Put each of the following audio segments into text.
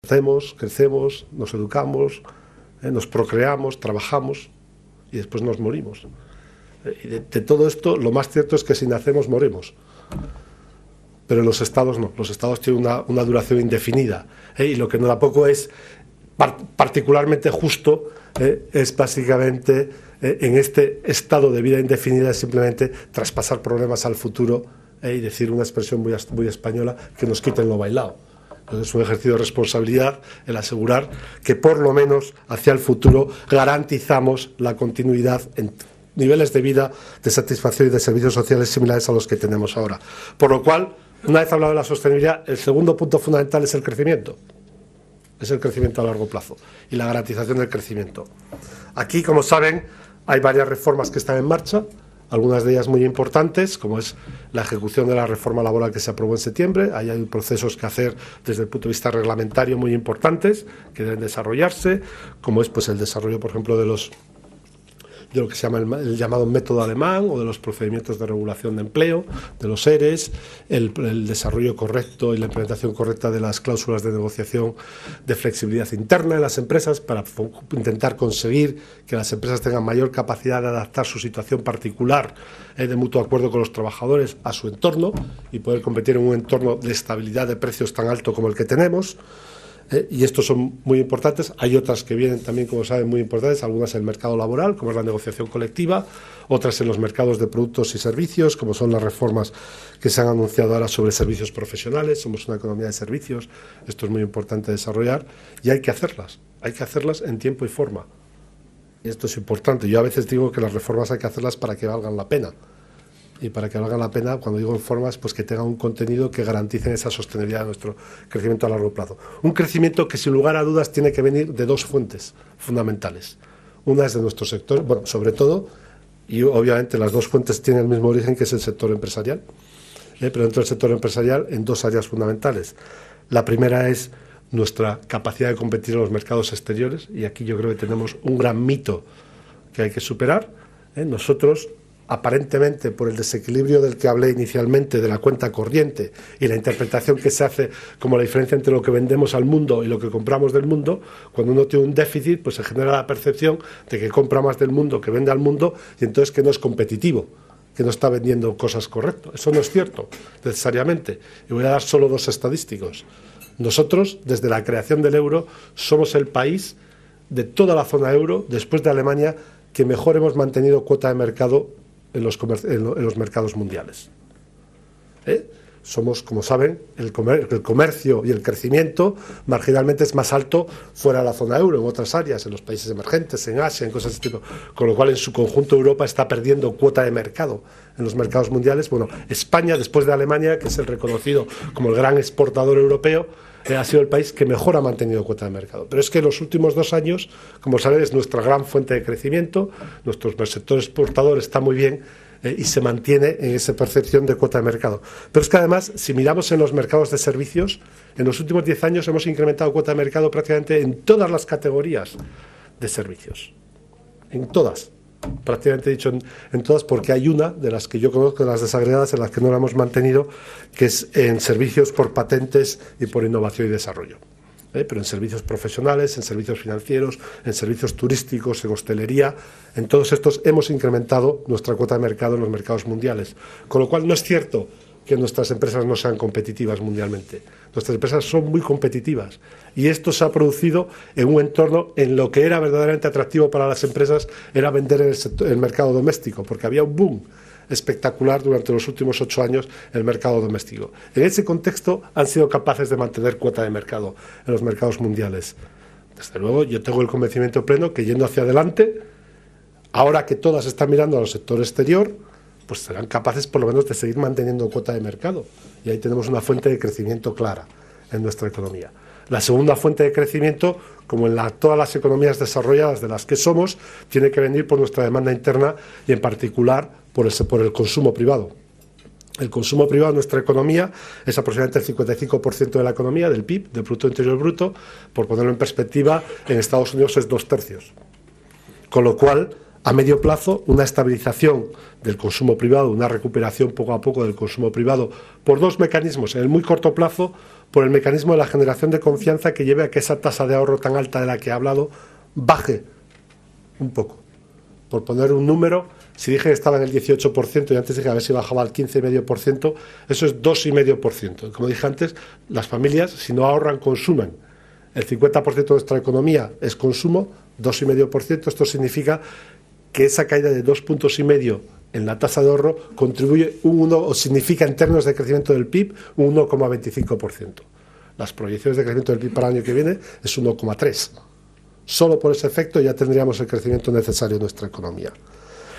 Nacemos, crecemos, nos educamos, nos procreamos, trabajamos y después nos morimos. Y de todo esto, lo más cierto es que si nacemos, morimos. Pero los estados no. Los estados tienen una duración indefinida. Y lo que no tampoco es particularmente justo es básicamente en este estado de vida indefinida es simplemente traspasar problemas al futuro y decir una expresión muy española, que nos quiten lo bailado. Entonces es un ejercicio de responsabilidad el asegurar que por lo menos hacia el futuro garantizamos la continuidad en niveles de vida, de satisfacción y de servicios sociales similares a los que tenemos ahora. Por lo cual, una vez hablado de la sostenibilidad, el segundo punto fundamental es el crecimiento. Es el crecimiento a largo plazo y la garantización del crecimiento. Aquí, como saben, hay varias reformas que están en marcha, algunas de ellas muy importantes, como es la ejecución de la reforma laboral que se aprobó en septiembre. Ahí hay procesos que hacer desde el punto de vista reglamentario muy importantes que deben desarrollarse, como es pues el desarrollo, por ejemplo, de lo que se llama el llamado método alemán o de los procedimientos de regulación de empleo, de los ERES, el desarrollo correcto y la implementación correcta de las cláusulas de negociación de flexibilidad interna en las empresas para intentar conseguir que las empresas tengan mayor capacidad de adaptar su situación particular de mutuo acuerdo con los trabajadores a su entorno y poder competir en un entorno de estabilidad de precios tan alto como el que tenemos. Y estos son muy importantes. Hay otras que vienen también, como saben, muy importantes, algunas en el mercado laboral, como es la negociación colectiva, otras en los mercados de productos y servicios, como son las reformas que se han anunciado ahora sobre servicios profesionales. Somos una economía de servicios, esto es muy importante desarrollar y hay que hacerlas en tiempo y forma. Y esto es importante. Yo a veces digo que las reformas hay que hacerlas para que valgan la pena. Y para que valga la pena, cuando digo en formas, pues que tengan un contenido que garantice esa sostenibilidad de nuestro crecimiento a largo plazo. Un crecimiento que sin lugar a dudas tiene que venir de dos fuentes fundamentales. Una es de nuestro sector, bueno, sobre todo, y obviamente las dos fuentes tienen el mismo origen, que es el sector empresarial, pero dentro del sector empresarial en dos áreas fundamentales. La primera es nuestra capacidad de competir en los mercados exteriores, y aquí yo creo que tenemos un gran mito que hay que superar. Nosotros, aparentemente por el desequilibrio del que hablé inicialmente de la cuenta corriente y la interpretación que se hace como la diferencia entre lo que vendemos al mundo y lo que compramos del mundo, cuando uno tiene un déficit, pues se genera la percepción de que compra más del mundo que vende al mundo y entonces que no es competitivo, que no está vendiendo cosas correctas. Eso no es cierto, necesariamente. Y voy a dar solo dos estadísticos. Nosotros, desde la creación del euro, somos el país de toda la zona euro, después de Alemania, que mejor hemos mantenido cuota de mercado en los mercados mundiales. Somos, como saben, el comercio y el crecimiento marginalmente es más alto fuera de la zona euro, en otras áreas, en los países emergentes, en Asia, en cosas de este tipo. Con lo cual, en su conjunto, Europa está perdiendo cuota de mercado en los mercados mundiales. Bueno, España, después de Alemania, que es el reconocido como el gran exportador europeo, ha sido el país que mejor ha mantenido cuota de mercado. Pero es que en los últimos 2 años, como saben, es nuestra gran fuente de crecimiento, nuestro sector exportador está muy bien y se mantiene en esa percepción de cuota de mercado. Pero es que además, si miramos en los mercados de servicios, en los últimos 10 años hemos incrementado cuota de mercado prácticamente en todas las categorías de servicios. En todas. Prácticamente he dicho en todas, porque hay una de las que yo conozco, de las desagregadas, en las que no la hemos mantenido, que es en servicios por patentes y por innovación y desarrollo. Pero en servicios profesionales, en servicios financieros, en servicios turísticos, en hostelería, en todos estos hemos incrementado nuestra cuota de mercado en los mercados mundiales. Con lo cual no es cierto que nuestras empresas no sean competitivas mundialmente. Nuestras empresas son muy competitivas y esto se ha producido en un entorno en lo que era verdaderamente atractivo para las empresas era vender en el mercado doméstico, porque había un boom espectacular durante los últimos 8 años en el mercado doméstico. En ese contexto han sido capaces de mantener cuota de mercado en los mercados mundiales. Desde luego, yo tengo el convencimiento pleno que yendo hacia adelante, ahora que todas están mirando al sector exterior, pues serán capaces por lo menos de seguir manteniendo cuota de mercado. Y ahí tenemos una fuente de crecimiento clara en nuestra economía. La segunda fuente de crecimiento, como en todas las economías desarrolladas de las que somos, tiene que venir por nuestra demanda interna y en particular por el consumo privado. El consumo privado en nuestra economía es aproximadamente el 55% de la economía, del PIB, del Producto Interior Bruto. Por ponerlo en perspectiva, en Estados Unidos es 2/3. Con lo cual, a medio plazo, una estabilización del consumo privado, una recuperación poco a poco del consumo privado por dos mecanismos. En el muy corto plazo, por el mecanismo de la generación de confianza que lleve a que esa tasa de ahorro tan alta de la que he hablado baje un poco. Por poner un número, si dije que estaba en el 18% y antes dije a ver si bajaba al 15,5%, eso es 2,5%. Como dije antes, las familias, si no ahorran, consumen. El 50% de nuestra economía es consumo, 2,5%. Esto significa que esa caída de 2,5 puntos en la tasa de ahorro contribuye o significa en términos de crecimiento del PIB un 1,25%. Las proyecciones de crecimiento del PIB para el año que viene es 1,3%. Solo por ese efecto ya tendríamos el crecimiento necesario en nuestra economía.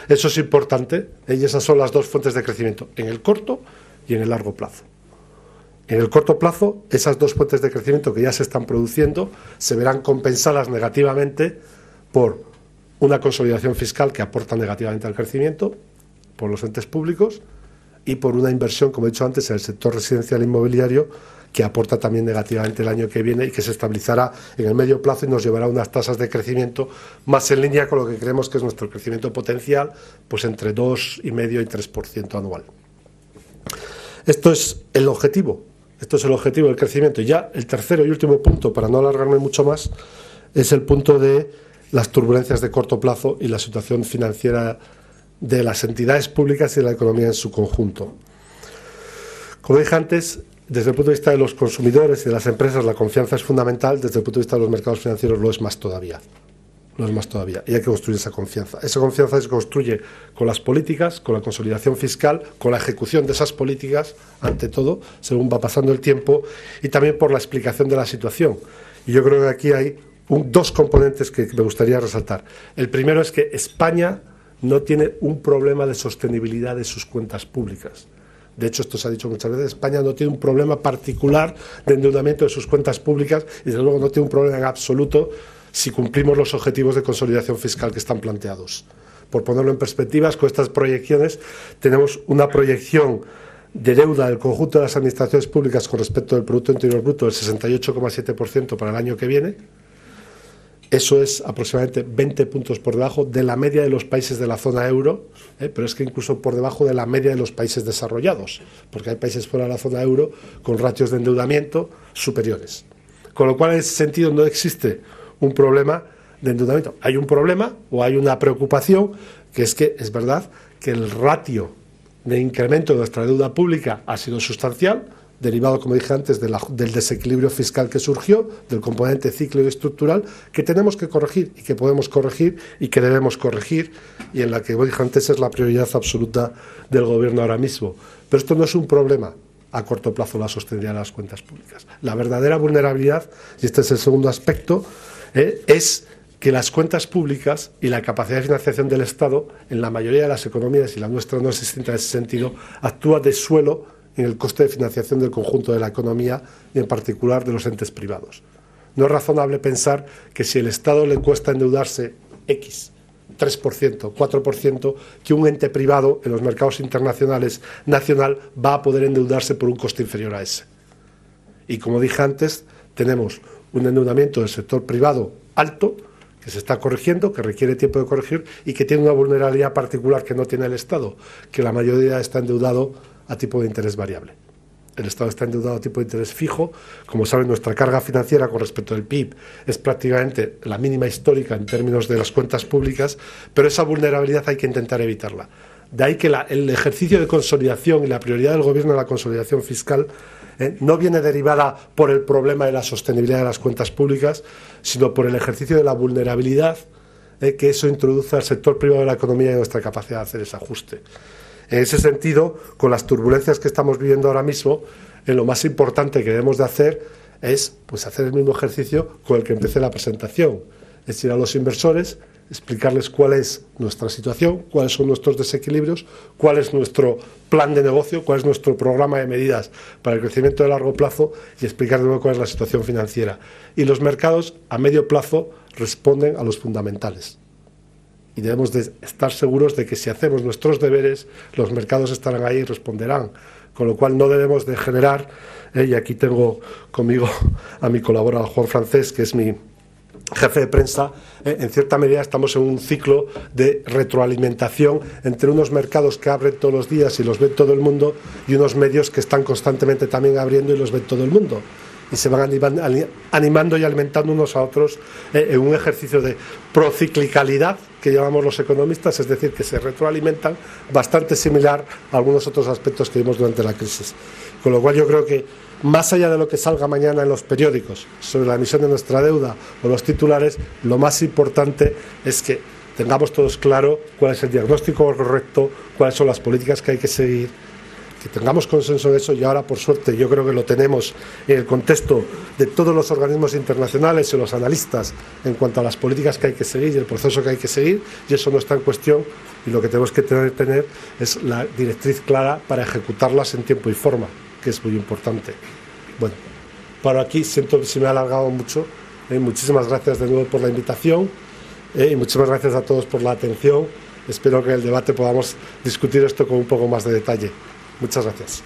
Eso es importante, y esas son las dos fuentes de crecimiento, en el corto y en el largo plazo. En el corto plazo, esas dos fuentes de crecimiento que ya se están produciendo se verán compensadas negativamente por una consolidación fiscal que aporta negativamente al crecimiento, por los entes públicos, y por una inversión, como he dicho antes, en el sector residencial e inmobiliario, que aporta también negativamente el año que viene y que se estabilizará en el medio plazo y nos llevará a unas tasas de crecimiento más en línea con lo que creemos que es nuestro crecimiento potencial, pues entre 2,5 y 3% anual. Esto es el objetivo del crecimiento. Y ya el tercero y último punto, para no alargarme mucho más, es el punto de las turbulencias de corto plazo y la situación financiera de las entidades públicas y de la economía en su conjunto. Como dije antes, desde el punto de vista de los consumidores y de las empresas, la confianza es fundamental. Desde el punto de vista de los mercados financieros lo es más todavía. Y hay que construir esa confianza. Esa confianza se construye con las políticas, con la consolidación fiscal, con la ejecución de esas políticas, ante todo, según va pasando el tiempo, y también por la explicación de la situación. Y yo creo que aquí hay dos componentes que me gustaría resaltar. El primero es que España no tiene un problema de sostenibilidad de sus cuentas públicas. De hecho, esto se ha dicho muchas veces, España no tiene un problema particular de endeudamiento de sus cuentas públicas y desde luego no tiene un problema en absoluto si cumplimos los objetivos de consolidación fiscal que están planteados. Por ponerlo en perspectivas, con estas proyecciones tenemos una proyección de deuda del conjunto de las administraciones públicas con respecto del Producto Interior Bruto del 68,7% para el año que viene. Eso es aproximadamente 20 puntos por debajo de la media de los países de la zona euro, pero es que incluso por debajo de la media de los países desarrollados, porque hay países fuera de la zona euro con ratios de endeudamiento superiores. Con lo cual, en ese sentido, no existe un problema de endeudamiento. Hay un problema o hay una preocupación, que es verdad que el ratio de incremento de nuestra deuda pública ha sido sustancial, derivado, como dije antes, del desequilibrio fiscal que surgió, del componente cíclico y estructural, que tenemos que corregir y que podemos corregir y que debemos corregir, y en la que, como dije antes, es la prioridad absoluta del Gobierno ahora mismo. Pero esto no es un problema a corto plazo, la sostenibilidad de las cuentas públicas. La verdadera vulnerabilidad, y este es el segundo aspecto, es que las cuentas públicas y la capacidad de financiación del Estado, en la mayoría de las economías, y la nuestra no es distinta en ese sentido, actúa de suelo en el coste de financiación del conjunto de la economía y en particular de los entes privados. No es razonable pensar que si el Estado le cuesta endeudarse X, 3%, 4%, que un ente privado en los mercados internacionales nacional va a poder endeudarse por un coste inferior a ese. Y como dije antes, tenemos un endeudamiento del sector privado alto, que se está corrigiendo, que requiere tiempo de corregir y que tiene una vulnerabilidad particular que no tiene el Estado, que la mayoría está endeudado a tipo de interés variable. El Estado está endeudado a tipo de interés fijo. Como saben, nuestra carga financiera con respecto al PIB es prácticamente la mínima histórica en términos de las cuentas públicas, pero esa vulnerabilidad hay que intentar evitarla. De ahí que el ejercicio de consolidación y la prioridad del Gobierno en la consolidación fiscal no viene derivada por el problema de la sostenibilidad de las cuentas públicas, sino por el ejercicio de la vulnerabilidad que eso introduce al sector privado de la economía y nuestra capacidad de hacer ese ajuste. En ese sentido, con las turbulencias que estamos viviendo ahora mismo, lo más importante que debemos de hacer es hacer el mismo ejercicio con el que empecé la presentación, es ir a los inversores, explicarles cuál es nuestra situación, cuáles son nuestros desequilibrios, cuál es nuestro plan de negocio, cuál es nuestro programa de medidas para el crecimiento de largo plazo y explicar de nuevo cuál es la situación financiera. Y los mercados a medio plazo responden a los fundamentales. Y debemos de estar seguros de que si hacemos nuestros deberes, los mercados estarán ahí y responderán. Con lo cual no debemos de generar, y aquí tengo conmigo a mi colaborador Juan Francés, que es mi jefe de prensa, en cierta medida estamos en un ciclo de retroalimentación entre unos mercados que abren todos los días y los ve todo el mundo y unos medios que están constantemente también abriendo y los ve todo el mundo. y se van animando y alimentando unos a otros en un ejercicio de prociclicalidad que llamamos los economistas, es decir, que se retroalimentan, bastante similar a algunos otros aspectos que vimos durante la crisis. Con lo cual yo creo que, más allá de lo que salga mañana en los periódicos sobre la emisión de nuestra deuda o los titulares, lo más importante es que tengamos todos claro cuál es el diagnóstico correcto, cuáles son las políticas que hay que seguir, que tengamos consenso en eso, y ahora, por suerte, yo creo que lo tenemos en el contexto de todos los organismos internacionales y los analistas en cuanto a las políticas que hay que seguir y el proceso que hay que seguir, y eso no está en cuestión, y lo que tenemos que tener es la directriz clara para ejecutarlas en tiempo y forma, que es muy importante. Bueno, para aquí, siento si me he alargado mucho, muchísimas gracias de nuevo por la invitación, y muchísimas gracias a todos por la atención. Espero que en el debate podamos discutir esto con un poco más de detalle. Muchas gracias.